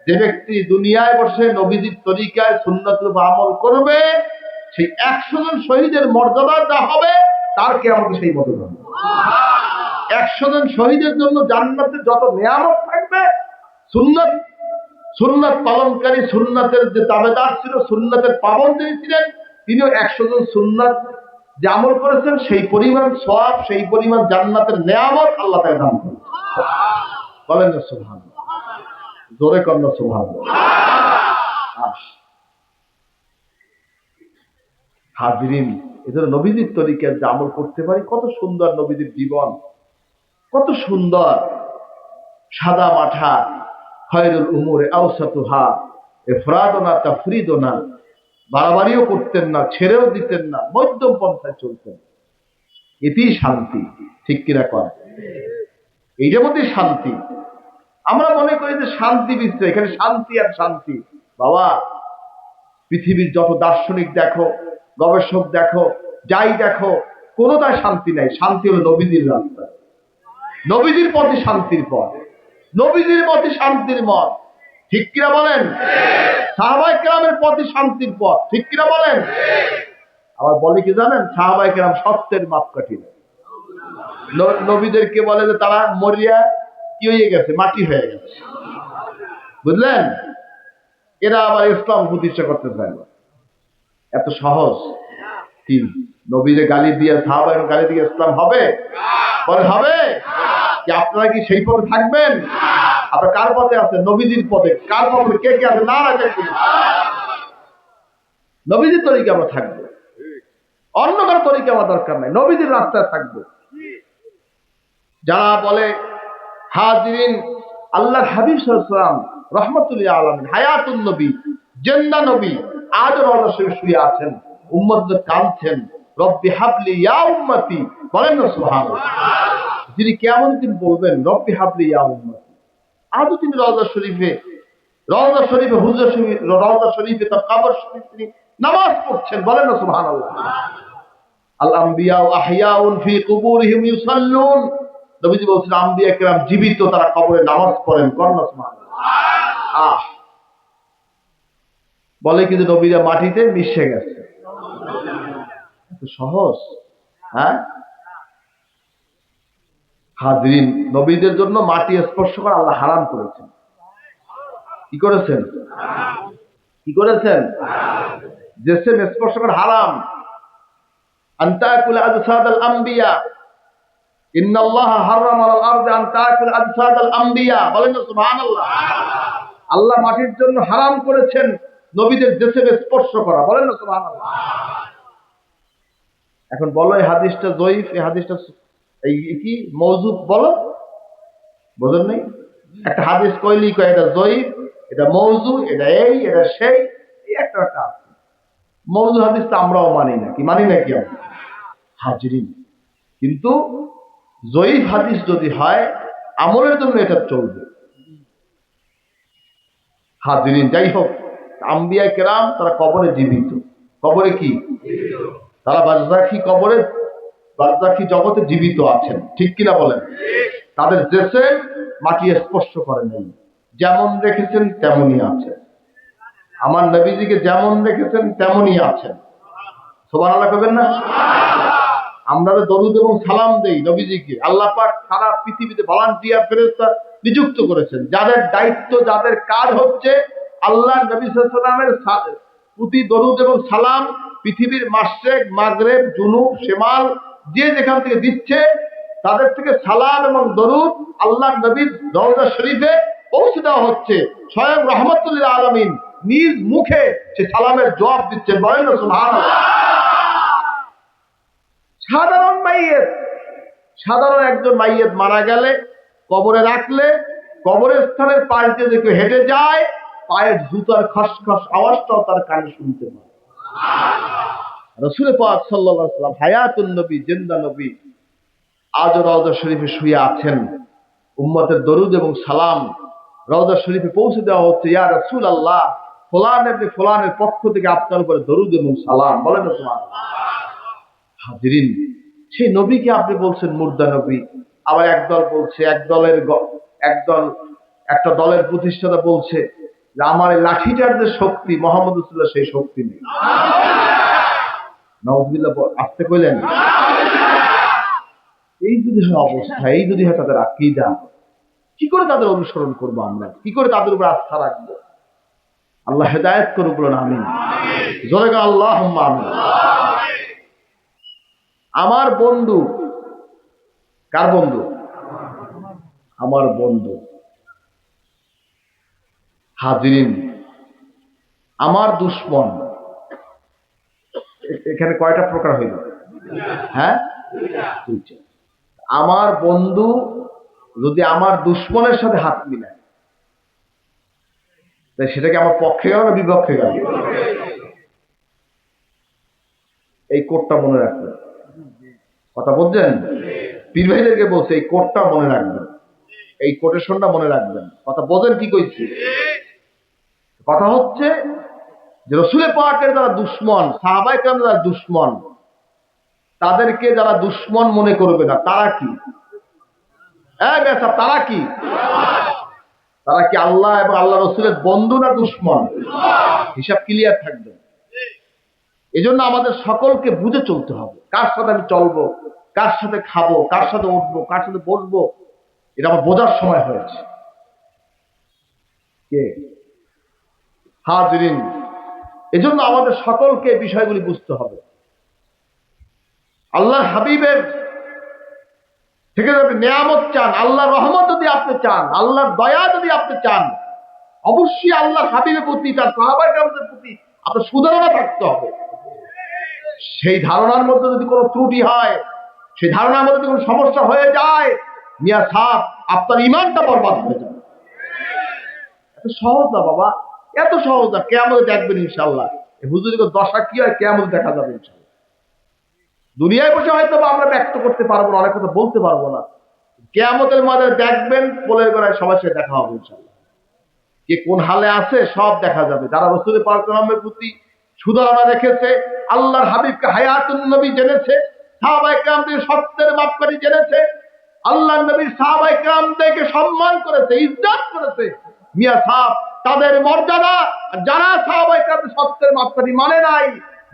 যে ব্যক্তি দুনিয়ায় বসে নবীজির তরিকায় সুন্নাতের উপর আমল করবে, সেই 100 জন শহীদের মর্যাদা যা হবে তার কিয়ামতে সেই মর্যাদা হবে। 100 জন শহীদের জন্য জান্নাতে যত নিয়ামত থাকবে, সুন্নাত পালনকারী, সুন্নাতের যে তাবেদার ছিল, সুন্নাতের পাবন্দ ছিলেন, তিনিও 100 জন সুন্নাত যে আমল করেছেন সেই পরিমাণ সওয়াব, সেই পরিমাণ জান্নাতের নিয়ামত আল্লাহ তাআলা দান করেন। বলেন না সুবহানাল্লাহ, জোরে কর না সুবহানাল্লাহ। হাজিরিন, এজন্য নবীজির তরিকায় যে আমল করতে পারি, কত সুন্দর নবীজির জীবন, কত সুন্দর, সাদা মাঠা, খয়রুল উমুরে আওসাতুহা, ইফরাদনা তাফরিদনা, বাড়াবাড়িও করতেন না, ছেড়েও দিতেন না, মধ্যম পন্থায় চলতেন। এতেই শান্তি, ঠিক কিনা কর? এইটার মধ্যে শান্তি। আমরা মনে করি যে শান্তি বিশ্ব, এখানে শান্তি আর শান্তি। বাবা, পৃথিবীর যত দার্শনিক দেখো, গবেষক দেখো, যাই দেখো, কোনোটাই শান্তি নাই। শান্তি হলো নবীজির রাস্তা, নবীজির পথে শান্তির পথ, নবীজির পথে শান্তির মত, ঠিক কিনা বলেন? সাহাবায়ে কেরামের পথে শান্তির পথ, ঠিক কিনা বলেন? আবার বলে কি জানেন, সাহাবায়ে কেরাম সত্যের মাপকাঠি। নবীদেরকে বলে যে তারা মরিয়া কি হয়ে গেছে, মাটি হয়ে গেছে, বুঝলেন? এরা আবার ইসলাম প্রতিষ্ঠা করতে চায় না। এত সহজ কি? নবীদের গালি দিয়ে, সাহাবায়ে গালি দিয়ে ইসলাম হবে? বলে হবে? যে আপনারা কি সেই পথে থাকবেন? আপনার কার পথে আছেন? নবীজির পথে। কার পথে? কে কে আছে? না রাখেন, নবীজির তরিকা আমরা থাকবো, অন্য কারো তরিকা আমার দরকার নাই, নবীজির রাস্তায় থাকবো। যারা বলে হাজিরিন, আল্লাহর হাবিব সাল্লাল্লাহু আলাইহি ওয়াসাল্লাম রাহমাতুল লিল আলামিন, হায়াতুন নবী, জিন্দা নবী, আজও রওজা শরীফে শুয়ে আছেন, উম্মতদের কাঁদছেন, রব্বি হাবলি ইয়া উম্মতি, বলেন না সুবহানাল্লাহ। যিনি কিয়ামত দিন বলবেন রব্বি হাবলি ইয়া উম্মতি, আজও তিনি রওজা শরীফে হুজুর শরীফে, রওজা শরীফে, তার কবর শরীফে তিনি নামাজ পড়ছেন, বলেন না সুবহানাল্লাহ। আল আম্বিয়া আহইয়াউন ফি কুবুরিহিম ইউসাল্লুন, নবীজি বলছেন আম্বিয়া কেরাম জীবিত, তারা কবরে নামাজ পড়েন, করেন না সুবহানাল্লাহ। বলে কিন্তু নবীরা মাটিতে মিশে গেছে, এত সহজ? হ্যাঁ হাজিরিন, নবীদের জন্য মাটি স্পর্শ করা আল্লাহ হারাম করেছেন। কি করেছেন? কি করেছেন? জিসম স্পর্শ করা হারাম। আনতাকুল আজসাদাল আম্বিয়া, ইন্নাল্লাহা হারামা আলাল আরদি আন তাকুল আজসাদাল আম্বিয়া, বলেন না সুবহানাল্লাহ। আল্লাহ মাটির জন্য হারাম করেছেন নবীদের জিসম স্পর্শ করা, বলেন না সুবহানাল্লাহ। এখন বলো এই হাদিসটা জয়ীফ, এই হাদিসটা এই কি মওযূদ, বলো, বোঝেন নাই? একটা হাদিস কইলি কয় এটা জয়ীফ, এটা মওযূ, এটা এই, এটা সেই, একটা আছে। মওযূ হাদিস তো আমরাও মানি না, কি মানি নাকি আমরা? হাজিরিন, কিন্তু জয়ীফ হাদিস যদি হয় আমলের জন্য এটা চলবে। হাজিরিন, যাই হোক, আম্বিয়া কেরাম তারা কবরে জীবিত। কবরে কি? তারা বারজাখী কবরে, বারজাখী জগতে জীবিত আছেন, ঠিক কিনা বলেন? তাদের দেশে মাটি স্পর্শ করে নেই, যেমন রেখেছেন তেমনই আছে। আমার নবীজিকে যেমন রেখেছেন তেমনই আছেন, সুবহানাল্লাহ কইবেন না? আমরা দরুদ এবং সালাম দেই নবীজিকে, আল্লাহ পাক সারা পৃথিবীতে ভলান্টিয়ার ফেরেশতা নিযুক্ত করেছেন, যাদের দায়িত্ব, যাদের কাজ হচ্ছে আল্লাহ নবী সাল্লাল্লাহু আলাইহি ওয়াসাল্লামের প্রতি দরুদ এবং সালাম পৃথিবীর মাশরিক, মাগরিব, জুনুব, শিমাল যে যেখান থেকে দিচ্ছে তাদের থেকে সালাম এবং দরুদ আল্লাহ নবীর রওজা শরীফে পৌঁছে দেওয়া হচ্ছে। স্বয়ং রাহমাতুল লিল আলামিন নিজ মুখে সে সালামের জবাব দিচ্ছেন, বলেন না সুবহানাল্লাহ। সাধারণ একজন মাইয়েত মারা গেলে কবরে রাখলে কবরের স্থানের পাশে যে কেউ হেঁটে যায়, পায়ের জুতার খসখস আওয়াজটাও তার কানে শুনতে পায়। রাসূল পাক সাল্লাল্লাহু আলাইহি ওয়াসাল্লাম হায়াতুন নবী, জিন্দা নবী, আজও রওজা শরীফে শুয়ে আছেন। উম্মতের দরুদ এবং সালাম রওজা শরীফে পৌঁছে দেওয়া হচ্ছে, ইয়া রাসূলুল্লাহ, ফুলান ইবনে ফুলানের পক্ষ থেকে আপনার উপরে দরুদ এবং সালাম, বলেন না সুবহানাল্লাহ। হাজিরিন, সেই নবীকে আপনি বলছেন মুর্দা নবী, আবার একদল বলছে, একটা দলের প্রতিষ্ঠাতা বলছে যে আমার এই লাঠিটার যে শক্তি মোহাম্মদ রাসূলুল্লাহ সেই শক্তি নেই। নাউযুবিল্লাহ আসতে কইলেন। এই যদি হয় অবস্থা, এই যদি হয় তাদের আকীদা, কি করে তাদের অনুসরণ করবো আমরা, কি করে তাদের উপর আস্থা রাখবো? আল্লাহ হেদায়েত করুক, বলুন আমিন। জোরে গো আল্লাহুম্মা আমিন। আমার বন্ধু, কার বন্ধু? আমার বন্ধু। হাজিরিন, আমার দুশ্মন এখানে কয়টা প্রকার হইল? হ্যাঁ, দুইটা। আমার বন্ধু যদি আমার দুশ্মনের সাথে হাত মিলায়, তাই সেটাকে আমার পক্ষে গেল না বিপক্ষে গেল? এই কোডটা মনে রাখবেন। কথা বলছেন? পীর ভাইদেরকে বলছে এই কোডটা মনে রাখবেন, এই কোটেশনটা মনে রাখবেন। কথা বোঝেন কি কইছি? কথা হচ্ছে যে রাসূলের পাকের যারা দুশ্মন, সাহাবায়ে কেরাম যারা দুশ্মন, তাদেরকে যারা দুশ্মন মনে করবে না, তারা কি? তারা কি? তারা কি আল্লাহ এবং আল্লাহ রসুলের বন্ধু না দুশ্মন? হিসাব ক্লিয়ার থাকবে। এজন্য আমাদের সকলকে বুঝে চলতে হবে, কার সাথে আমি চলবো, কার সাথে খাবো, কার সাথে উঠবো, কার সাথে বসবো, এটা আমার বোঝার সময় হয়েছে। কে? হাজিরিন, এজন্য আমাদের সকলকে বিষয়গুলি বুঝতে হবে। আল্লাহ হাবিবের থেকে যদি নিয়ামত চান, আল্লাহর রহমত যদি আপনি চান, আল্লাহর দয়া যদি আপনি চান, অবশ্যই আল্লাহর হাবিবের প্রতি, তার সাহাবায়ে কেরামদের প্রতি আপনার সুধারণা থাকতে হবে। সেই ধারণার মধ্যে যদি কোনো ত্রুটি হয়, সেই ধারণার মধ্যে যদি কোনো সমস্যা হয়ে যায়, মিয়া সাহেব আপনার ঈমানটা বরবাদ হয়ে যাবে। এত সহজ না বাবা, এত সহজ না। কিয়ামতে দেখবেন ইনশাআল্লাহ হুজুরের দশা কি হয়, কিয়ামতে দেখা যাবে ইনশাআল্লাহ। দুনিয়ায় বসে হয়তো আমরা ব্যক্ত করতে পারবো না, অনেক কথা বলতে পারবো না। কিয়ামতের মধ্যে দেখবেন পোলের গোড়ায় সবার সাথে দেখা হবে ইনশাআল্লাহ। কে কোন হালে আছে সব দেখা যাবে। যারা রাসূলের পাক সাল্লাল্লাহু প্রতি সুধারণা রেখেছে, আল্লাহর হাবিবকে হায়াতুন নবী জেনেছে, সাহাবায়ে কেরামদের সত্যের মাপকাঠি জেনেছে, আল্লাহর নবীর সাহাবায়ে কেরামদেরকে সম্মান করেছে, ইজ্জত করেছে, মিয়া সাহেব তাদের মর্যাদা। যারা সাহাবায়ে কেরামদের সত্যের মাপকাঠি মানে নাই,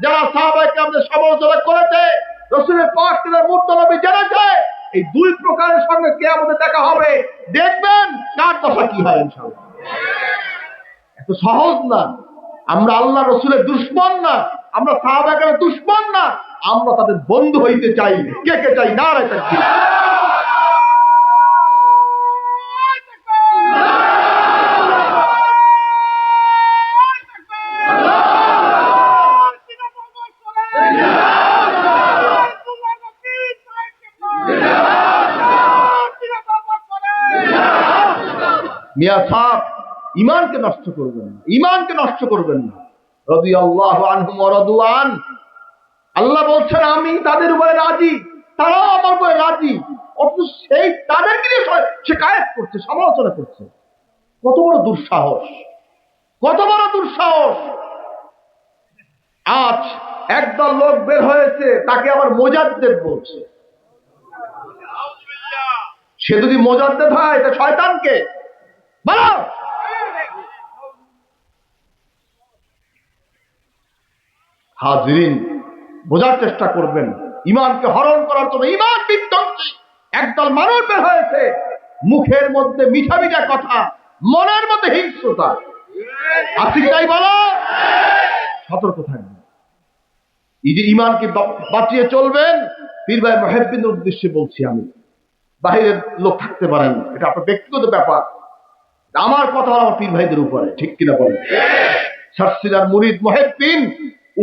যারা সাহাবায়ে কেরামদের সমালোচনা করেছে, রাসূলের পাক তাদের মূর্ত নবী জেনেছে, এই দুই প্রকারের সঙ্গে কিয়ামতে দেখা হবে। দেখবেন কার দশা কি হয় ইনশাআল্লাহ। এত সহজ না। আমরা আল্লাহ রসুলের দুশ্মন না, আমরা সাহাবায়ে কেরামের দুশ্মন না, আমরা তাদের বন্ধু হইতে চাই। কে কে চাই? নারায়ে তাকবীর। মিয়া সাহেব ঈমানকে নষ্ট করবেন না, ঈমানকে নষ্ট করবেন না। রাদিয়াল্লাহু আনহুম ওয়া রাদু আন, আল্লাহ বলছেন আমি তাদের উপরে রাজি, তারাও আমার উপরে রাজি। অথচ সেই তাদেরকে নিয়ে শিকায়েত করছে, সমালোচনা করছে। কত বড় দুঃসাহস, কত বড় দুঃসাহস! আজ একদল লোক বের হয়েছে, তাকে আবার মুজাদ্দিদ বলছে। সে যদি মুজাদ্দিদ হয় তা শয়তানকে বলো। হাজিরিন, বোঝার চেষ্টা করবেন, ঈমানকে হরণ করার জন্য ঈমান বিধ্বংসী একদল মানুষ বের হয়েছে। মুখের মধ্যে মিঠা মিঠা কথা, মনের মধ্যে হিংস্রতা। আছে কি তাই বলো? সতর্ক থাকবেন। এই যে ঈমানকে বাঁচিয়ে চলবেন, পীর ভাই মুহিব্বিনের উদ্দেশ্যে বলছি আমি। বাহিরের লোক থাকতে পারেন, এটা আপনার ব্যক্তিগত ব্যাপার। আমার কথা আমার পীর ভাইদের উপরে, ঠিক কিনা বলেন? শার্সিলার মুরিদ মুহিব্বিন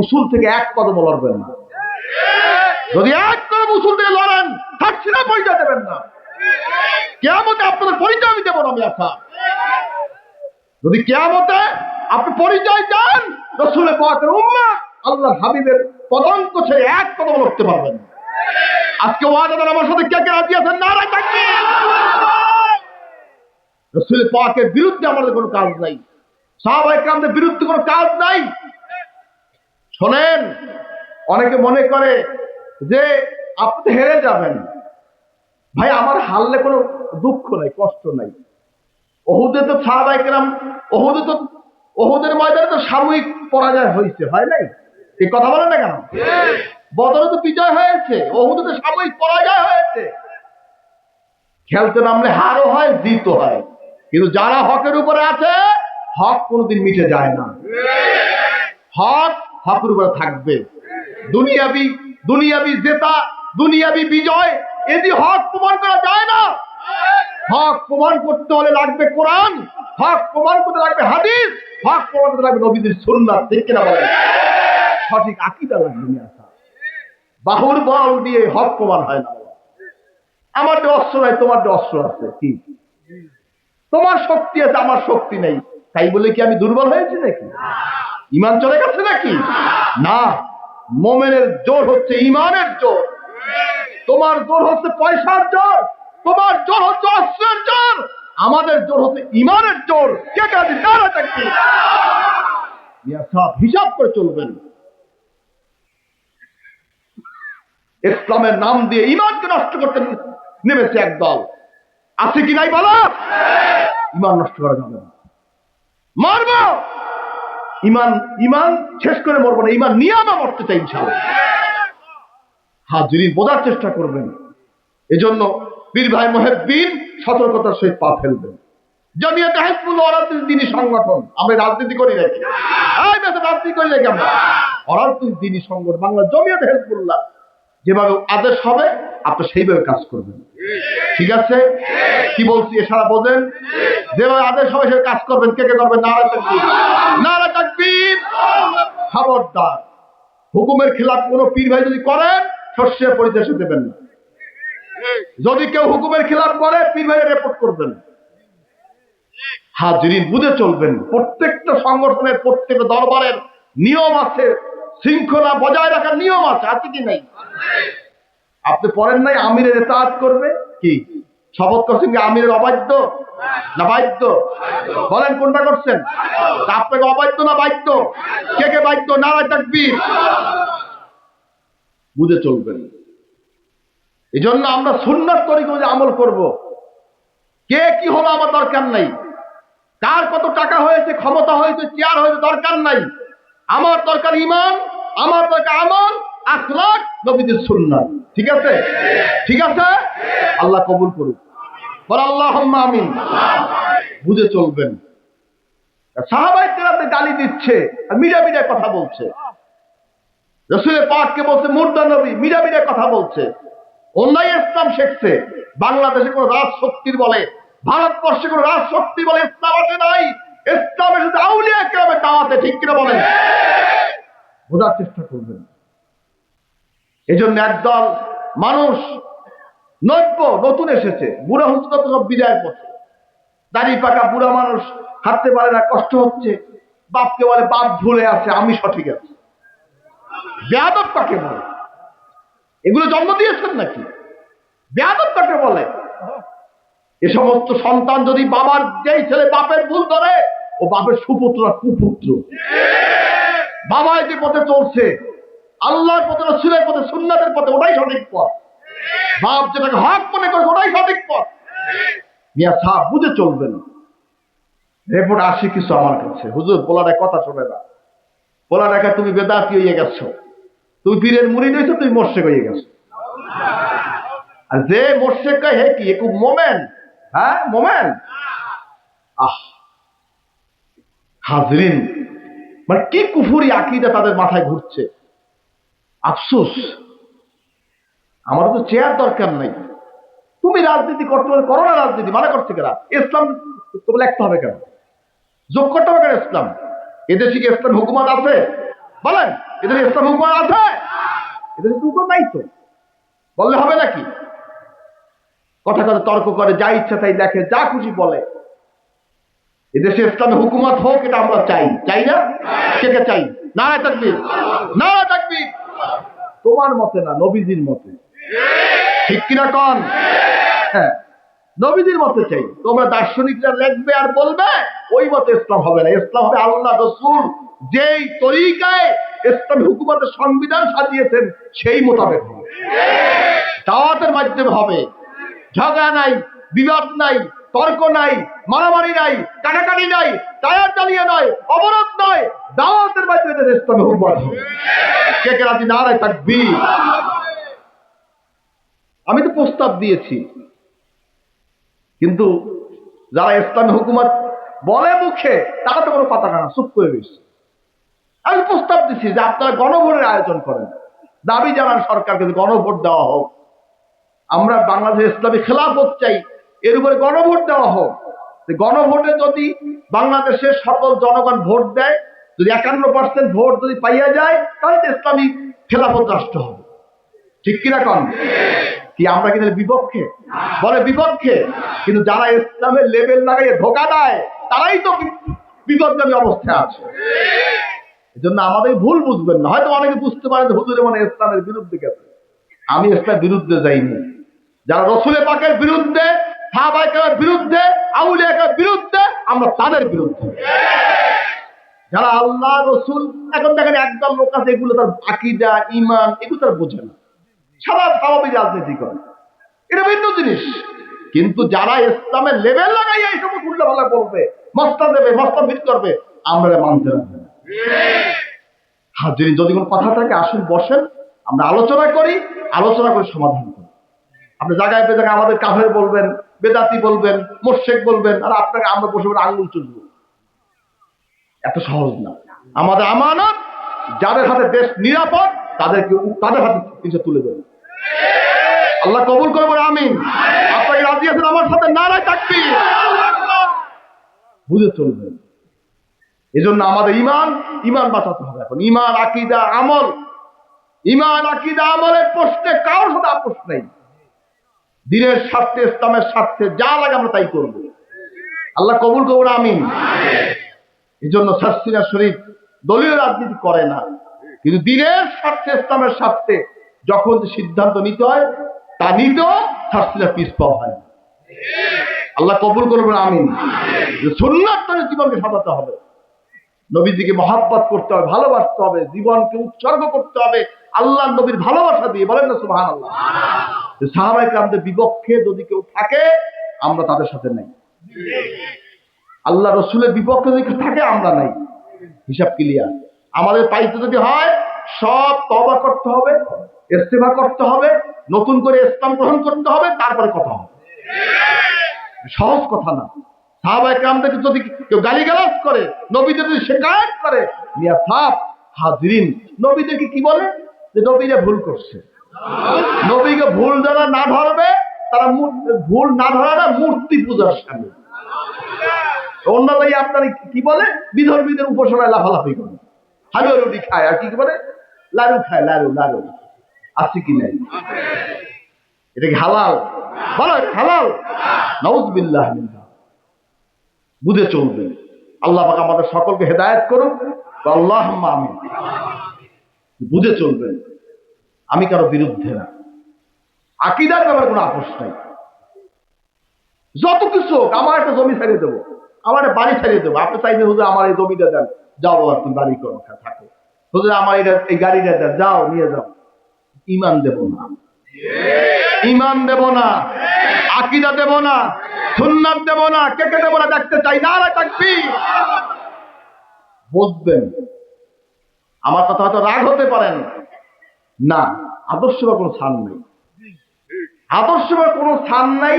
উসুল থেকে এক কদম লড়বেন না। যদি এক কদম উসুল থেকে লড়েন, শার্সিলার পরিচয় দেবেন না। কিয়ামতে আপনাদের পরিচয় আমি দেব না। আমি আশা, যদি কিয়ামতে আপনি পরিচয় দেন রাসূলের পাকের উম্মত, আল্লাহর হাবিবের পদাঙ্ক ছেড়ে এক কদম লড়তে পারবেন না। আজকে ওয়াদাদার আমার সাথে কে কে রাজি আছেন? নারায়ে তাকবীর। রাসূলের পাকের বিরুদ্ধে আমাদের কোনো কাজ নাই, সাহাবায়ে কেরামদের বিরুদ্ধে কোনো কাজ নাই। শোনেন, অনেকে মনে করে যে আপনি হেরে যাবেন। ভাই, আমার হারলে কোনো দুঃখ নাই, কষ্ট নাই। উহুদে তো সাহাবায়ে কেরাম, উহুদে তো ওহুদের ময়দানে তো সাময়িক পরাজয় হয়েছে, হয় নাই? এই কথা বলেন না কেন? বদরে তো বিজয় হয়েছে, ওহুদে তো সাময়িক পরাজয় হয়েছে। খেলতে নামলে হারও হয়, জিতও হয়, কিন্তু যারা হকের উপরে আছে, হক কোনোদিন মিটে যায় না। হক হকের উপরে থাকবে। দুনিয়াবি দুনিয়াবি জেতা, দুনিয়াবি বিজয়, এদি হক প্রমাণ করা যায় না। হক প্রমাণ করতে হলে লাগবে কোরআন, হক প্রমাণ করতে লাগবে হাদিস, হক প্রমাণ করতে লাগবে নবীদের সুন্নাত। ঠিক কিনা বলেন? সঠিক আকীদা লাগবে। বাহুর বল দিয়ে হক প্রমাণ হয় না। আমার যে অস্ত্র নাই, তোমার যে অস্ত্র আছে, কি তোমার শক্তি আছে, আমার শক্তি নেই, তাই বলে কি আমি দুর্বল হয়েছি নাকি? ঈমান চলে গেছে নাকি? না, মুমিনের জোর হচ্ছে ঈমানের জোর। তোমার জোর হচ্ছে পয়সার জোর, তোমার জোর হচ্ছে অস্ত্রের জোর, আমাদের জোর হচ্ছে ঈমানের জোর। কে কাজে তারা থাকবে, সব হিসাব করে চলবেন। ইসলামের নাম দিয়ে ঈমানকে নষ্ট করতে নেমেছে একদল, আছে কি নাই বলো? ঈমান নষ্ট করা যাবে না, মারবো ঈমান, ঈমান শেষ করে মরবো না, ঈমান নিয়ে আমরা মরতে চাই ইনশাআল্লাহ। হাজিরিন, বোঝার চেষ্টা করবেন। এজন্য পীর ভাই মুহিদ্দিন সতর্কতার সহিত পা ফেলবেন। জমিয়তে হিজবুল্লাহ অরাজনৈতিক সংগঠন, আমরা রাজনীতি করি নাকি? রাজনীতি করি নাকি? আমরা অরাজনৈতিক সংগঠন বাংলা জমিয়তে হিজবুল্লাহ, যেভাবে আদেশ হবে আপনি সেইভাবে কাজ করবেন। ঠিক আছে? কি বলছি এছাড়া বোঝেন? যেভাবে আদেশ হবে সে কাজ করবেন। কে কে করবেন? নারা তাকবীর, নারা তাকবীর। খবরদার, হুকুমের খেলাফ কোন পীর ভাই যদি করেন, শস্যের পরিচয় দেবেন না। যদি কেউ হুকুমের খেলাফ করে, পীর ভাই রিপোর্ট করবেন। হাজিরিন, বুঝে চলবেন। প্রত্যেকটা সংগঠনের, প্রত্যেকটা দরবারের নিয়ম আছে, শৃঙ্খলা বজায় রাখার নিয়ম আছে, আছে কি নাই? আপনি পড়েন নাই আমিরের ইতাআত করবে, কি শপথ করছেন কি আমিরের অবাধ্য না বাধ্য? বলেন কোনটা করছেন? আপনাকে অবাধ্য না বাধ্য? কে কে বাধ্য? নারা তাকবীর। বুঝে চলবেন। এই জন্য আমরা সুন্নাত তরিকা অনুযায়ী আমল করব। কে কি হলো আমার দরকার নাই, কার কত টাকা হয়েছে, ক্ষমতা হয়েছে, চেয়ার হয়েছে, দরকার নাই। আমার দরকার ঈমান, আমার দরকার আমল, আখলাক, নবীদের সুন্নাত। ঠিক আছে? ঠিক আছে? আল্লাহ কবুল করুক। বল আল্লাহুম্মা আমিন। বুঝে চলবেন। সাহাবায়ে কেরামকে গালি দিচ্ছে আর মিডিয়া মিডিয়া কথা বলছে। রাসূল পাককে বলছে মুর্দা নবী, মিডিয়া মিডিয়া কথা বলছে। অন্যায় ইসলাম শিখছে। বাংলাদেশে কোন রাজশক্তির বলে, ভারতবর্ষে কোন রাজশক্তি বলে ইসলাম আসে নাই। ইসলামের সাথে আউলিয়া কেরামের দাওয়াতে। ঠিক কিনা বলেন? বোঝার চেষ্টা করবেন। এজন্য একদল মানুষ নতুন এসেছে, বুড়া হুজুর তো সব বিদায়ের পথে। দাড়ি পাকা বুড়া মানুষ হাঁটতে পারে না, কষ্ট হচ্ছে। বাপকে বলে বাপ ভুলে আছে, আমি সঠিক আছি। বেয়াদব কাকে বলে? এগুলো জন্ম দিয়েছেন নাকি? বেয়াদব কাকে বলে? এ সমস্ত সন্তান যদি বাবার, যেই ছেলে বাপের ভুল ধরে, ও বাপের সুপুত্র আর কুপুত্র। বাবা যে পথে চলছে, আল্লাহর পথে, রাসূলের পথে, সুন্নাতের পথে, ওটাই সঠিক পথ। বাপ যেটাকে হক মনে করে ওটাই সঠিক পথ। মিয়া সাহেব, বুঝে চলবেন। রিপোর্ট আসে কিছু আমার কাছে, হুজুর পোলাটা কথা শোনে না, পোলাটাকে তুমি বেদাতি হয়ে গেছো, তুমি পীরের মুরিদ হয়েছো, তুমি মোর্শেক হয়ে গেছো। আর যে মোর্শেক হে কি খুব মোমেন, হ্যাঁ মোমেন। হাজরিন, মানে কি কুফুরি আকীদা তাদের মাথায় ঘুরছে। আফসোস, আমার তো চেয়ার দরকার নাই। তুমি রাজনীতি করতে পারো, করো না রাজনীতি, মানা করছে কেনা? ইসলাম তোমার লিখতে হবে কেন? যোগ করতে হবে কেন ইসলাম? এদেশে কি ইসলাম হুকুমত আছে? বলেন, এদের ইসলাম হুকুমত আছে? এদের হুকুম নাই তো, বললে হবে নাকি? কথা কথা তর্ক করে, যা ইচ্ছা তাই দেখে, যা খুশি বলে। এদেশে ইসলামে হুকুমত হোক, এটা আমরা চাই, চাই না? কে কে চাই? নারা তাকবীর, নারা তাকবীর। তোমার মতে না, নবীজির মতে। ঠিক কিনা কন? হ্যাঁ, নবীজির মতে চাই। তোমরা দার্শনিকরা লিখবে আর বলবে, ওই মতে ইসলাম হবে না। ইসলাম হবে আল্লাহ রাসূল যেই তরিকায় ইসলামী হুকুমতের সংবিধান সাজিয়েছেন, সেই মোতাবেক হবে। দাওয়াতের মাধ্যমে হবে। ঝগড়া নাই, বিবাদ নাই, তর্ক নাই, মারামারি নাই, কাটাকাটি নাই, টায়ার চালিয়ে নয়, অবরোধ নয়, দাওয়াতের মাধ্যমে ইসলামে হুকুমত হবে। কে কে রাজি? নারায়ে তাকবীর। আমি তো প্রস্তাব দিয়েছি, কিন্তু যারা ইসলামী হুকুমত বলে মুখে তারা তো কোনো কথা না, চুপ করে রয়েছে। আমি প্রস্তাব দিচ্ছি যে আপনারা গণভোটের আয়োজন করেন, দাবি জানান সরকারকে যে গণভোট দেওয়া হোক, আমরা বাংলাদেশ ইসলামী খেলাফত চাই, এর উপরে গণভোট দেওয়া হোক। গণভোটে যদি বাংলাদেশের সকল জনগণ ভোট দেয়, যদি 51% ভোট যদি পাইয়া যায়, তাহলে ইসলামী খেলাফত রাষ্ট্র হবে। ঠিক কিনা কন? কি আমরা কিন্তু বিপক্ষে? বলে বিপক্ষে, কিন্তু যারা ইসলামের লেবেল লাগাইয়ে ধোকা দেয় তারাই তো বিপদগামী অবস্থায় আছে। এজন্য আমাদের ভুল বুঝবেন না। হয়তো অনেকে বুঝতে পারেন যে হুজুরে মানে ইসলামের বিরুদ্ধে গেছে। আমি ইসলামের বিরুদ্ধে যাইনি। যারা রসুলে পাকের বিরুদ্ধে, সাহাবায়ে কেরামের বিরুদ্ধে, আউলিয়া কেরামের বিরুদ্ধে, আমরা তাদের বিরুদ্ধে। যারা আল্লাহ রসুল, এখন দেখেন একদল লোক আছে এগুলো তার আকীদা ঈমান এগুলো তার বোঝে না, সারা স্বাভাবিক রাজনীতি করে, এটা ভিন্ন জিনিস। কিন্তু যারা ইসলামের লেভেল লাগাইয়া এই সমস্ত উল্টা ভালো করবে, মস্তা দেবে, মস্তা ফিট করবে, আমরা মানতে রাখবো না। হাজির যদি কোনো কথা থাকে আসুন বসেন, আমরা আলোচনা করি, আলোচনা করে সমাধান করি। আপনি জায়গায় পেয়ে জায়গায় আমাদের কাফের বলবেন, বেদাতি বলবেন, মুশরিক বলবেন, আর আপনাকে আমরা বসে বসে আঙ্গুল চুলব, এত সহজ না। আমাদের আমানত, যাদের হাতে দেশ নিরাপদ তাদেরকে তাদের হাতে কিছু তুলে দেবেন। আল্লাহ কবুল করবেন, আমিন। আপনাকে রাজি আছেন আমার সাথে? নারায়ে তাকবীর। বুঝে চলবেন। এজন্য আমাদের ইমান বাঁচাতে হবে। এখন ইমান, আকীদা, আমল, ইমান, আকীদা, আমলের প্রশ্নে কারোর সাথে আপোষ নেই। দ্বীনের স্বার্থে, ইসলামের স্বার্থে যা লাগে আমরা তাই করব। আল্লাহ কবুল করবেন, আমিন। এজন্য সাসিনা শরীফ দলীয় রাজনীতি করে না, কিন্তু দ্বীনের স্বার্থে, ইসলামের স্বার্থে যখন সিদ্ধান্ত নিতে হয় তা নিতেও সাসিনা পিছ পাওয়া হয়। আল্লাহ কবুল করবেন, আমিন। সুন্নাত মানে জীবনকে সাজাতে হবে, নবীজিকে মহাব্বত করতে হবে, ভালোবাসতে হবে, জীবনকে উৎসর্গ করতে হবে আল্লাহ নবীর ভালোবাসা দিয়ে। বলেন না সুবহানাল্লাহ। সাহাবায়ে কেরামদের বিপক্ষে যদি কেউ থাকে আমরা তাদের সাথে নাই, আল্লাহ রসুলের বিপক্ষে যদি থাকে আমরা নাই, হিসাব ক্লিয়ার। আমাদের পাইতে যদি হয় সব তওবা করতে হবে, ইস্তেগফার করতে হবে, নতুন করে ইসলাম গ্রহণ করতে হবে, তারপরে কথা হবে। সহজ কথা না। সাহাবায়ে কেরামদেরকে যদি কেউ গালিগালাজ করে, নবীদের যদি শিকায়ত করে, মিয়া সাহেব হাজিরিন, নবীদেরকে কি বলে যে নবীরা ভুল করছে। নবীকে ভুল যারা না ধরবে তারা ভুল না ধরাটা মূর্তি পূজার সামনে। অন্যরাই আপনার কি বলে বিধর্মীদের উপাসনায় লাফালাফি করে, হালুয়া রুটি খায়, আর কি বলে লাড়ু খায়, লাড়ু লাড়ু আছে কি নাই? এটা কি হালাল? বলো হালাল? নাউযুবিল্লাহ মিনহা। বুঝে চলবে। আল্লাহ পাক আমাদের সকলকে হেদায়েত করুন, আল্লাহুম্মা আমিন। বুঝে চলবেন। আমি কারো বিরুদ্ধে না, আকীদার ব্যাপারে কোনো আপোষ নাই। যত কিছু হোক, আমার একটা জমি ছাড়িয়ে দেবো, আমার একটা বাড়ি ছাড়িয়ে দেবো। আপনি চাইলে হুজুর আমার এই জমিটা দেন, যাও বাবা তুমি বাড়ি করো, থাকো। হুজুর আমার এই গাড়িটা দেন, যাও নিয়ে যাও। ঈমান দেব না, ঈমান দেব না, আকীদা দেব না, সুন্নাত দেব না। কে কে দেব না দেখতে চাই। নারায়ে তাকবীর। বুঝবেন, আমার কথা হয়তো রাগ হতে পারেন না, আদর্শের কোনো স্থান নেই, আদর্শের কোনো স্থান নাই।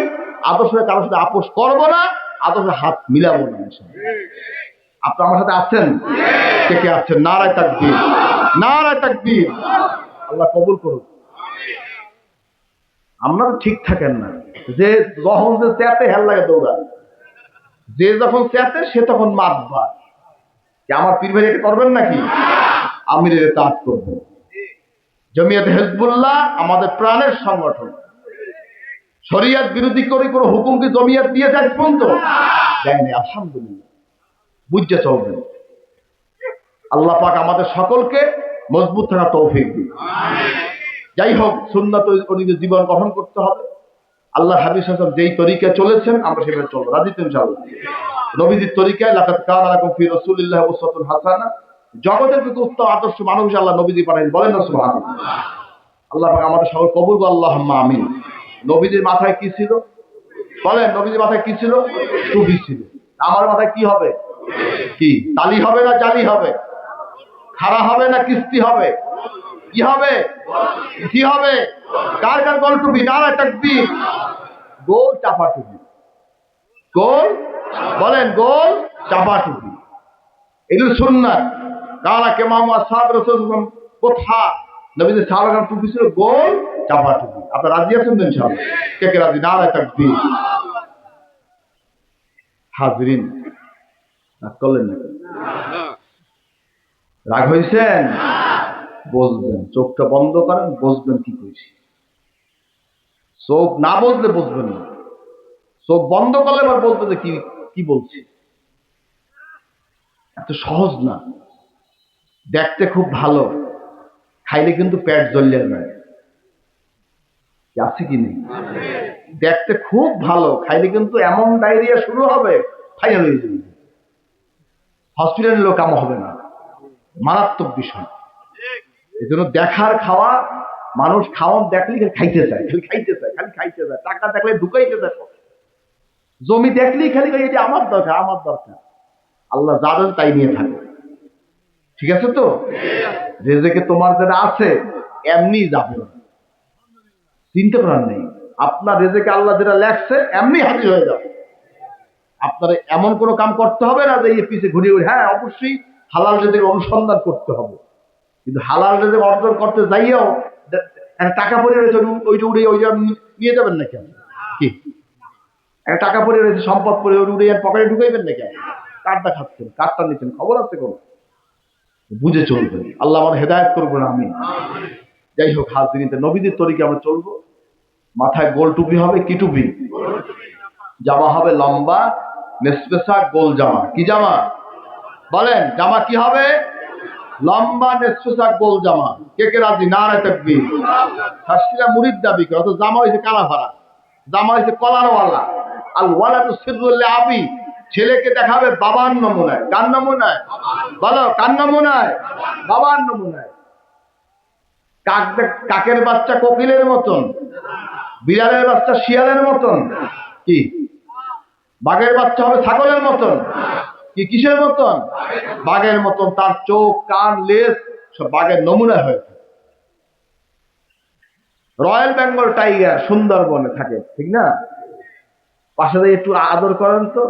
আদর্শের কারোর সাথে আপোষ করবো না, আদর্শের হাত মিলাবো না। আপনি আমার সাথে আছেন? কে কে আছেন? নারায়ে তাকবীর, নারায়ে তাকবীর। আল্লাহ কবুল করুন। আমরা তো ঠিক থাকেন না, যে যখন যে চেতে হেল লাগে দৌড়া, যে যখন চেতে সে তখন মাতবা। আমার পীর ভাই এটা করবেন নাকি? আমির এর কাজ করবেন। জমিয়ত হিজবুল্লাহ আমাদের প্রাণের সংগঠন। শরিয়ত বিরোধী করে কোনো হুকুম কি জমিয়ত দিয়েছে আজ পর্যন্ত? দেয়নি, আলহামদুলিল্লাহ। বুঝতে চলবেন। আল্লাহ পাক আমাদের সকলকে মজবুত থাকার তৌফিক দিন। যাই হোক, সুন্নাত অনুযায়ী জীবন গঠন করতে হবে। আল্লাহ হাবিব সাল্লাল্লাহু আলাইহি ওয়াসাল্লাম যেই তরিকায় চলেছেন আমরা সেভাবে চলবো। রাজি তো ইনশাআল্লাহ? নবীজির তরিকায় লাকাদ কানা লাকুম ফি রাসূলিল্লাহি উসওয়াতুন হাসানাহ। জগতের প্রতি উত্তম আদর্শ মানুষ আল্লাহ নবীজি পাঠালেন। বলেন না সুবহানাল্লাহ। আল্লাহ পাক আমাদের সকল কবুল করুন, আল্লাহুম্মা আমিন। নবীজির মাথায় কি ছিল? বলেন নবীজির মাথায় কি ছিল? টুপি ছিল। আমার মাথায় কি হবে? কি তালি হবে না জালি হবে? খাড়া হবে না কিস্তি হবে? কি হবে? কি হবে? কার কার গোল টুপি? নারা তাকবীর। গোল চাপা টুপি। গোল বলেন গোল চাপা টুপি। এগুলো সুন্নাত। কালা কেমাম আসহাব রাসূলুল্লাহ কোথা নবীদের সাহাবাগণ টুপি ছিল গোল চাপা টুপি। আপনারা রাজি আছেন তো ইনশাআল্লাহ? কে কে রাজি? নারা তাকবীর। হাজরিন রাগ করলেন না? রাগ হয়েছেন? বসবেন, চোখটা বন্ধ করেন, বসবেন কি কইছি। চোখ না বসলে বসবেন না, চোখ বন্ধ করলে আবার বলতে যে কি বলছি। এত সহজ না। দেখতে খুব ভালো, খাইলে কিন্তু পেট জ্বলিয়ে যায়। আছে কি নেই? দেখতে খুব ভালো, খাইলে কিন্তু এমন ডায়রিয়া শুরু হবে, ফাইনাল হয়ে যাবে, হসপিটালের লোক কাম হবে না। মারাত্মক বিষয়। এই জন্য দেখার খাওয়া, মানুষ খাওয়ান দেখলে খালি খাইতে চায়, খালি খাইতে চায়, খালি খাইতে চায়। টাকা দেখলে ঢুকাইতে চায়, জমি দেখলেই খালি এটা আমার দরকার, আমার দরকার। আল্লাহ যাদের তাই নিয়ে থাকে। ঠিক আছে তো? রেজেকে তোমার যেটা আছে এমনি যাবে, চিন্তা করার নেই। আপনার রেজেকে আল্লাহ যেটা লেখছে এমনি হাজির হয়ে যাবে। আপনার এমন কোনো কাম করতে হবে না যে এই পিছে ঘুরিয়ে ঘুরে। হ্যাঁ, অবশ্যই হালাল রেজেক অনুসন্ধান করতে হবে, কিন্তু হালাল রেজেক অর্জন করতে যাইয়াও টাকা পড়ে রয়েছে, ওইটা উড়ে ওইটা নিয়ে যাবেন না কেন? কি একটা টাকা পড়ে রয়েছে, সম্পদ পড়ে উড়ে পকেটে ঢুকাইবেন না কেন? কারটা খাচ্ছেন, কারটা নিচ্ছেন, খবর আছে কোনো? বুঝে চলবেন। আল্লাহ আমার হেদায়েত করবো না আমি। যাই হোক, হাজরিনতে নবীদের তরিকে আমরা চলবো। মাথায় গোল টুপি হবে। কি টুপি? জামা হবে লম্বা নেসপেসা গোল জামা। কি জামা? বলেন জামা কি হবে? লম্বা নেসপেসা গোল জামা। কে কে রাজি? নারে তাকবীর। শাস্ত্রীরা মুরিদ দাবি করে, অত জামা হয়েছে কানা ভাড়া, জামা হয়েছে কলারওয়ালা। আল ওয়ালাদু সিররুল আবি, ছেলেকে দেখাবে বাবার নমুনায়। কার নমুনায়? বলো কার নমুনায়? বাবার নমুনায়। কাকের বাচ্চা কোকিলের মতন, বিড়ালের বাচ্চা শিয়ালের মতন, কি বাঘের বাচ্চা হবে ছাগলের মতন, কি কিসের মতন? বাঘের মতন। তার চোখ কান লেজ সব বাঘের নমুনা হয়েছে। রয়্যাল বেঙ্গল টাইগার সুন্দরবনে থাকে, ঠিক না? পাশে দিয়ে একটু আদর করেন তো,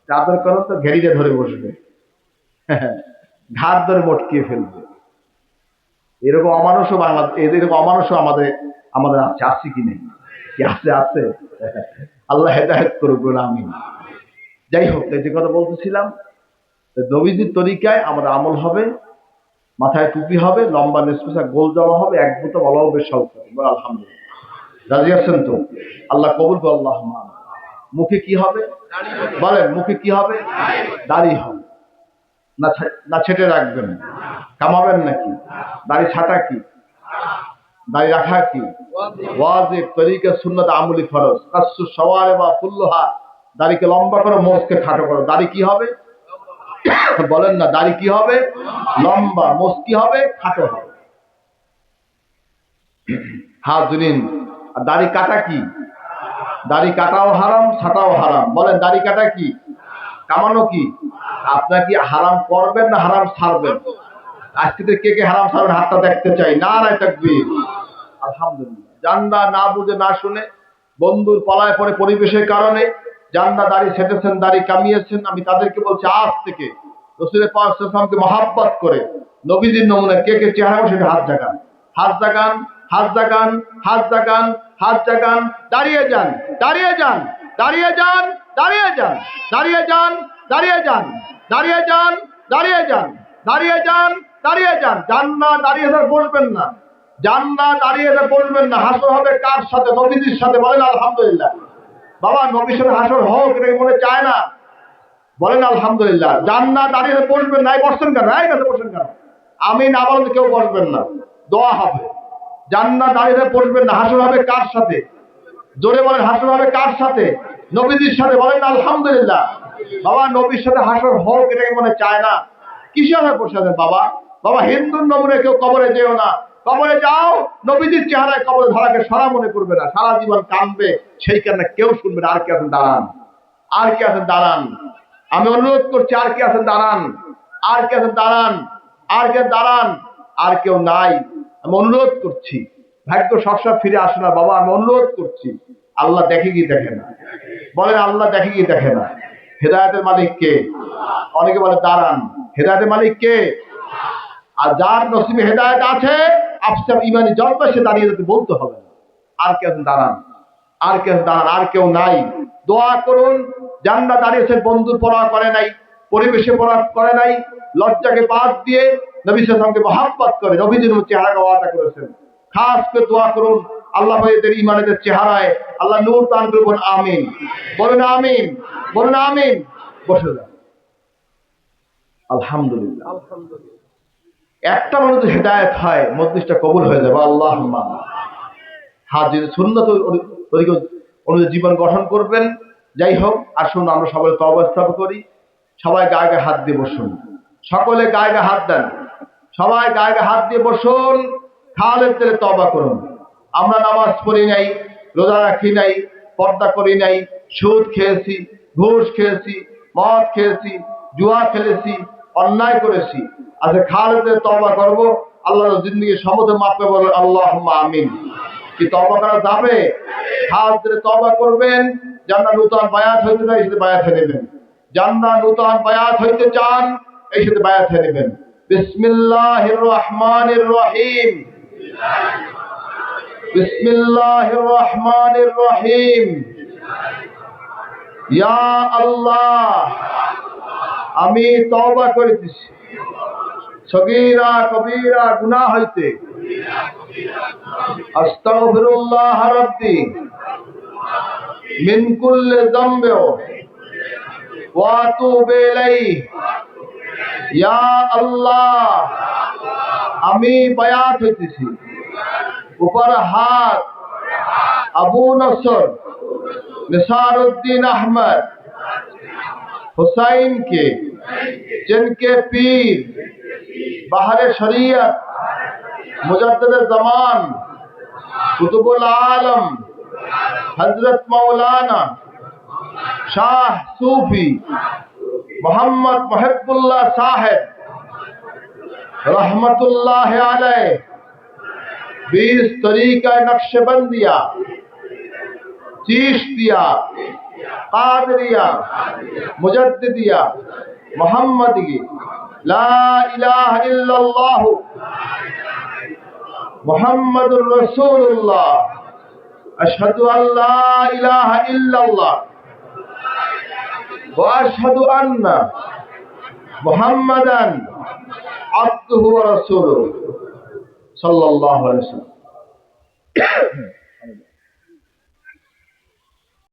আদর করেন তো ঘেরিতে ধরে বসবে, ঘাট ধরে মটকিয়ে ফেলবে। এরকম অমানুষও বাংলাদেশ, এরকম অমানুষও আমাদের আছে। আসছে কি নেই? কি আছে? আছে। আল্লাহ হেদায়েত করুক, আমিন। যাই হোক, যে কথা বলতেছিলাম, নবীজির তরিকায় আমাদের আমল হবে। মাথায় টুপি হবে, লম্বা নেসপেসা গোল জামা হবে, এক বুতো বলা হবে সব। আলহামদুলিল্লাহ, রাজি আছেন তো? আল্লাহ কবুল করুন। আল্লাহ। মুখে কি হবে? বলেন মুখে কি হবে? দাড়ি হবে না? ছেটে রাখবেন? কামাবেন নাকি? দাড়ি ছাটা কি? দাড়ি রাখা কি ওয়াজিব? তরিকা সুন্নাত আমলি ফরজ। কাসসু শাওয়ারে বা কুল্লুহা, দাড়িকে লম্বা করো, মোছকে খাটো করো। দাড়ি কি হবে? বলেন না, দাড়ি কি হবে? লম্বা। মোছ কি হবে? খাটো হবে। হাজরিন, আর দাড়ি কাটা কি? দাড়ি কাটাও হারাম, ছাটাও হারাম। বলেন দাড়ি কাটা কি? কামানো কি? আপনার কি হারাম করবেন না হারাম ছাড়বেন? আজকে কে কে হারাম ছাড়বেন হাতটা দেখতে চাই। নারে তাকবীর। আলহামদুলিল্লাহ। জানলা না বুঝে না শুনে, বন্ধুর পলায় পড়ে পরিবেশের কারণে জানলা দাড়ি ছেটেছেন, দাড়ি কামিয়েছেন, আমি তাদেরকে বলছি আজ থেকে রাসূল পাক সাল্লাল্লাহু আলাইহি ওয়াসাল্লামকে মহব্বত করে নবীজির নমুনা কে কে চেহারা সেটা হাত জাগান, হাত জাগান, হাত জাগান, হাত জাগান, হাত জাগান। দাঁড়িয়ে যান, দাঁড়িয়ে যান, দাঁড়িয়ে যান, দাঁড়িয়ে যান, দাঁড়িয়ে যান, দাঁড়িয়ে যান, দাঁড়িয়ে যান, দাঁড়িয়ে যান, দাঁড়িয়ে যান, দাঁড়িয়ে যান। জান্না দাঁড়িয়ে বসবেন না, জান্না দাঁড়িয়ে বসবেন না। হাসর হবে কার সাথে? নবীজির সাথে। বলেন আলহামদুলিল্লাহ। বাবা নবীর সাথে হাসর হোক, এটা মনে চায় না? বলেন আলহামদুলিল্লাহ। জান্নাত দাঁড়িয়ে বসবেন নাই, বসছেন কেন? এই কাছে বসেন কেন? আমি না বলতে কেউ বসবেন না, দোয়া হবে। জান্নাত দাঁড়িয়ে বসবেন না। হাসর হবে কার সাথে? জোরে বলেন, হাসর হবে কার সাথে? নবীজির সাথে। বলেন আলহামদুলিল্লাহ। বাবা নবীর সাথে হাসর হোক, এটাকে মনে চায় না? কিসের বসে আছেন বাবা? বাবা হিন্দুর নমুনে কেউ কবরে যেও না, কবরে যাও, নবীজির চেহারায় কবরে ধরাকে সরা মনে করবে না, সারা জীবন কাঁদবে, সেই কারণে কেউ শুনবে না। আর কে আছেন দাঁড়ান, আর কে আছেন দাঁড়ান, আমি অনুরোধ করছি, আর কে আছেন দাঁড়ান, আর কে আছেন দাঁড়ান, আর কে দাঁড়ান, আর কেউ নাই, আমি অনুরোধ করছি। ভাগ্য সবসময় ফিরে আসে না বাবা, আমি অনুরোধ করছি। আল্লাহ দেখে কি দেখে না? বলেন আল্লাহ দেখে কি দেখে না? হেদায়েতের মালিক কে? অনেকে বলে দাঁড়ান, হেদায়েতের মালিক কে? আর যার নসিবে হেদায়েত আছে, আফসার ইমানি জন্মে সে দাঁড়িয়ে যেতে বলতে হবে না। আর কে আছেন দাঁড়ান, আর কে আছেন দাঁড়ান, আর কেউ নাই। দোয়া করুন, জান্নাত দাঁড়িয়েছেন, বন্ধুর পরোয়া করে নাই, পরিবেশে পরোয়া করে নাই, লজ্জাকে বাদ দিয়ে নবী সাল্লাল্লাহু আলাইহি ওয়াসাল্লামকে মহব্বত করে নবীজির চেহারাকে ওয়াদা করেছেন। খাস করে দোয়া করুন আল্লাহ ভাইদের ইমানের চেহারায় আল্লাহ নূর দান করুন। আমিন বলুন, আমিন বলুন, আমিন। বসে যান। আলহামদুলিল্লাহ, একটা মানুষ হেদায়েত হয়, মজলিসটা কবুল হয়ে যাবে। আল্লাহুম্মা। হ্যাঁ, যদি সুন্নত অনুযায়ী জীবন গঠন করবেন। যাই হোক, আসুন আমরা সবাই তওবা ইস্তেগফার করি। সবাই গায়ে গায়ে হাত দিয়ে বসুন, সকলে গায়ে গায়ে হাত দেন, সবাই গায়ে গায়ে হাত দিয়ে বসুন। খালের তেলে তওবা করুন। আমরা নামাজ পড়ি নাই, রোজা রাখি নাই, পর্দা করি নাই, সুদ খেয়েছি, ঘুষ খেয়েছি, মদ খেয়েছি, জুয়া খেলেছি, অন্যায় করেছি। আচ্ছা, খালের তেলে তওবা করবো, আল্লাহর জিন্দেগি সমস্ত মাফ করে বলেন আল্লাহুম্মা আমিন। কি তওবা করা যাবে? খালের তেলে তওবা করবেন। যারা নূতন বায়াত হইতে চায়, এই সাথে বায়াত হয়ে নেবেন। যারা নূতন বায়াত হইতে চান, এই সাথে বায়াত হয়ে নেবেন। বিসমিল্লাহির রহমানির রহিম, বিসমিল্লাহির রহমানির রহিম। ইয়া আল্লাহ, আমি তওবা করিতেছি সগীরা কবীরা গুনাহ হইতে। আস্তাগফিরুল্লাহ রাব্বি মিন কুল্লি যামবি ওয়া আতুবু ইলাইহি। ইয়া আল্লাহ, আমি বায়াত হইতেছি উপর হাত আবু নসর निसारुद्दीन अहमद हुसैन के, जिनके पीर बहरे शरीयत मुजद्दिद ज़मान कुतुबुल आलम हजरत मौलाना शाह सूफी मोहम्मद मुहिब्बुल्लाह साहिब रहमतुल्लाह अलैह 20 तरीका नक्शबंदिया, चिश्तिया, कादरिया, मुजद्दिदिया, मोहम्मदी, ला इलाहा इल्लल्लाह मुहम्मदुर रसूलुल्लाह, अशहदु अल्ला इलाहा इल्लल्लाह व अशहदु अन्ना मुहम्मदन अब्दुहु व रसूलुहु सल्लल्लाहु अलैहि वसल्लम।